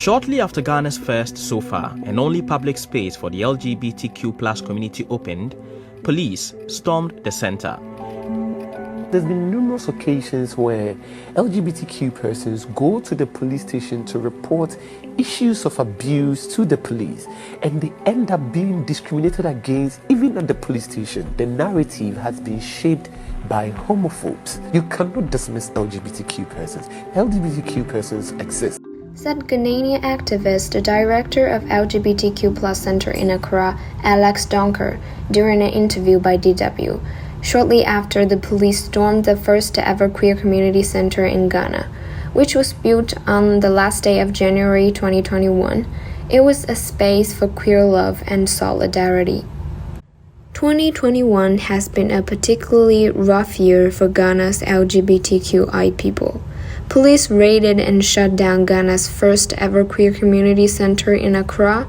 Shortly after Ghana's first so far and only public space for the LGBTQ+ community opened, police stormed the center. There's been numerous occasions where LGBTQ persons go to the police station to report issues of abuse to the police, and they end up being discriminated against even at the police station. The narrative has been shaped by homophobes. You cannot dismiss LGBTQ persons. LGBTQ persons exist, said Ghanaian activist, the director of LGBTQ+ Center in Accra, Alex Donker, during an interview by DW. Shortly after, the police stormed the first ever queer community center in Ghana, which was built on the last day of January 2021. It was a space for queer love and solidarity. 2021 has been a particularly rough year for Ghana's LGBTQI people. Police raided and shut down Ghana's first ever queer community center in Accra.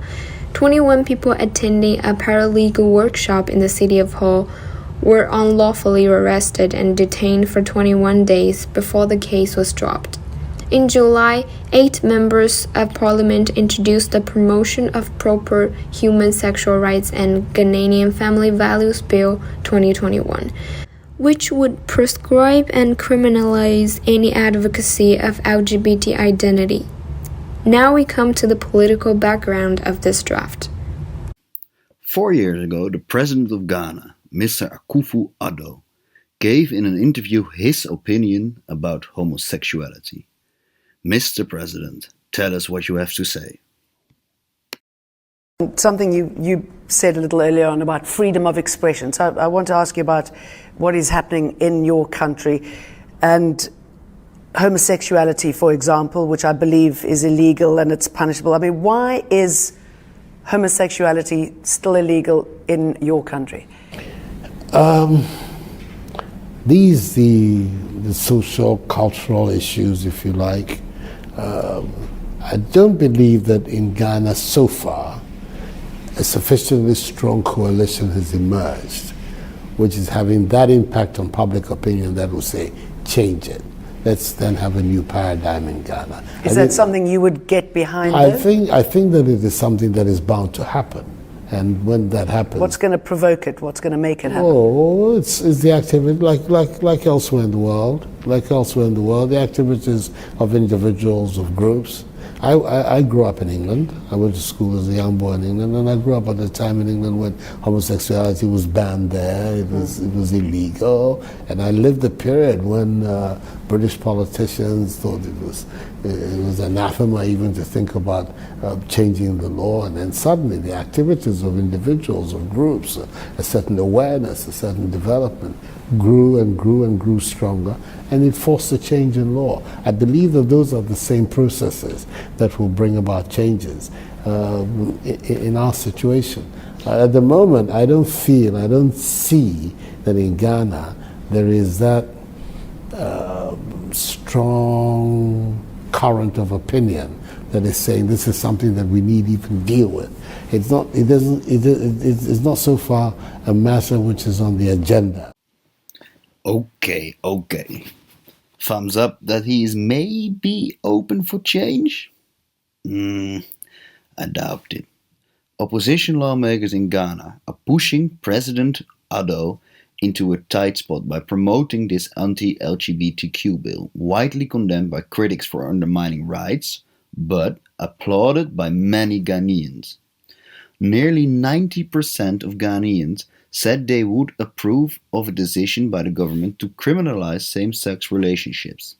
21 people attending a paralegal workshop in the city of Hull were unlawfully arrested and detained for 21 days before the case was dropped. In July, 8 members of parliament introduced the Promotion of Proper Human Sexual Rights and Ghanaian Family Values Bill 2021, which would prescribe and criminalize any advocacy of LGBT identity. Now we come to the political background of this draft. 4 years ago, the president of Ghana, Mr. Akufo-Addo, gave in an interview his opinion about homosexuality. Mr. President, tell us what you have to say. Something you said a little earlier on about freedom of expression. So I want to ask you about what is happening in your country and homosexuality, for example, which I believe is illegal and it's punishable. I mean, why is homosexuality still illegal in your country? The social, cultural issues, if you like. I don't believe that in Ghana so far a sufficiently strong coalition has emerged, which is having that impact on public opinion that will say, change it. Let's then have a new paradigm in Ghana. Is that something you would get behind? I think that it is something that is bound to happen. And when that happens, what's going to provoke it? What's going to make it happen? Oh, it's the activity, like elsewhere in the world. The activities of individuals, of groups. I grew up in England. I went to school as a young boy in England, and I grew up at a time in England when homosexuality was banned there. It was illegal, and I lived the period when British politicians thought it was anathema even to think about changing the law, and then suddenly the activities of individuals, of groups, a certain awareness, a certain development grew and grew and grew stronger, and it forced a change in law. I believe that those are the same processes that will bring about changes in our situation. At the moment, I don't see that in Ghana there is that strong current of opinion that is saying this is something that we need to even deal with. It's not so far a matter which is on the agenda. Okay. Thumbs up that he is maybe open for change? I doubt it. Opposition lawmakers in Ghana are pushing President Addo into a tight spot by promoting this anti-LGBTQ bill, widely condemned by critics for undermining rights, but applauded by many Ghanaians. Nearly 90% of Ghanaians said they would approve of a decision by the government to criminalize same-sex relationships.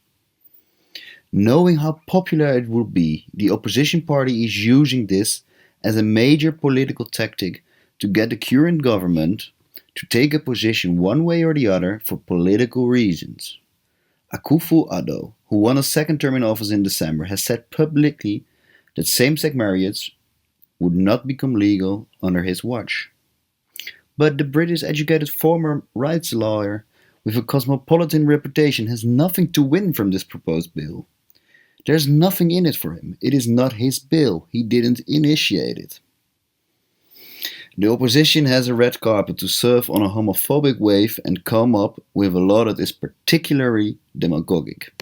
Knowing how popular it would be, the opposition party is using this as a major political tactic to get the current government to take a position one way or the other for political reasons. Akufo-Addo, who won a second term in office in December, has said publicly that same-sex marriage would not become legal under his watch. But the British-educated former rights lawyer with a cosmopolitan reputation has nothing to win from this proposed bill. There's nothing in it for him. It is not his bill. He didn't initiate it. The opposition has a red carpet to surf on a homophobic wave and come up with a law that is particularly demagogic.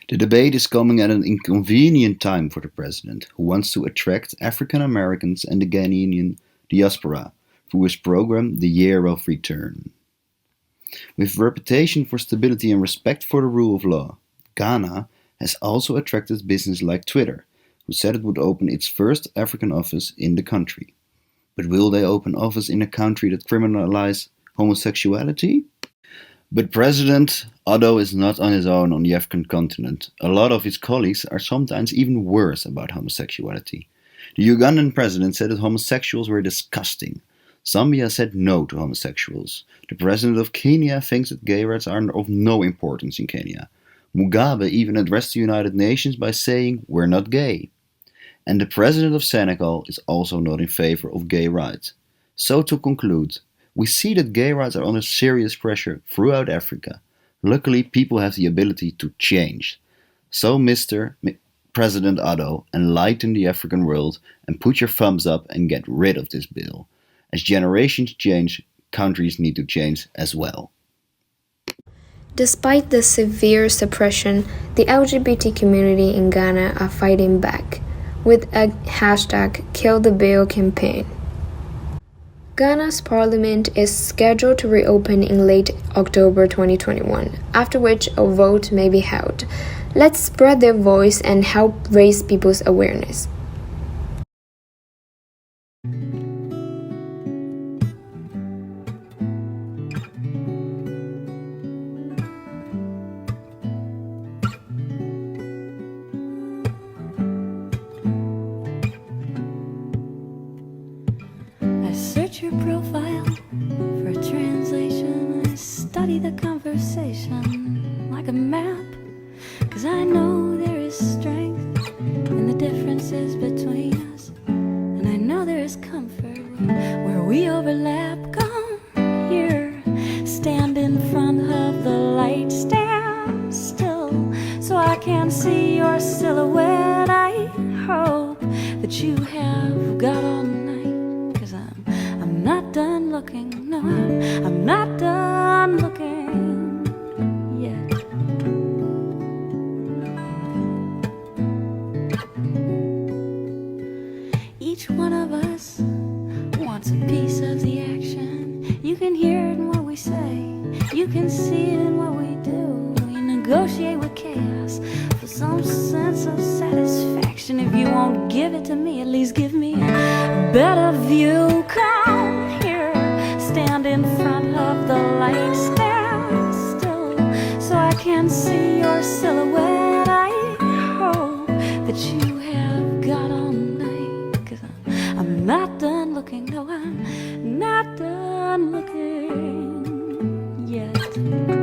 The debate is coming at an inconvenient time for the president, who wants to attract African Americans and the Ghanaian diaspora through his program, The Year of Return. With reputation for stability and respect for the rule of law, Ghana has also attracted business like Twitter, who said it would open its first African office in the country. But will they open office in a country that criminalizes homosexuality? But President Addo is not on his own on the African continent. A lot of his colleagues are sometimes even worse about homosexuality. The Ugandan president said that homosexuals were disgusting. Zambia said no to homosexuals. The president of Kenya thinks that gay rights are of no importance in Kenya. Mugabe even addressed the United Nations by saying, "We're not gay." And the president of Senegal is also not in favor of gay rights. So to conclude, we see that gay rights are under serious pressure throughout Africa. Luckily, people have the ability to change. So Mr. President Addo, enlighten the African world and put your thumbs up and get rid of this bill. As generations change, countries need to change as well. Despite the severe suppression, the LGBT community in Ghana are fighting back with a #KillTheBill campaign. Ghana's parliament is scheduled to reopen in late October 2021, after which a vote may be held. Let's spread their voice and help raise people's awareness. I search your profile for a translation. I study the conversation like a map, 'cause I know there is strength in the differences between us, and I know there is comfort where we overlap. Come here, stand in front of the light, stand still so I can see your silhouette. I hope that you have got all night, 'cause I'm not done looking. No, I'm not done looking yet. Each one of us wants a piece of the action. You can hear it in what we say, you can see it in what we do. We negotiate with chaos for some sense of satisfaction. If you won't give it to me, at least give me a better view. Come here, stand in front of the light, stand still so I can see your silhouette. I hope that you have got all night, 'cause I'm not done looking. No, I'm not done looking yet.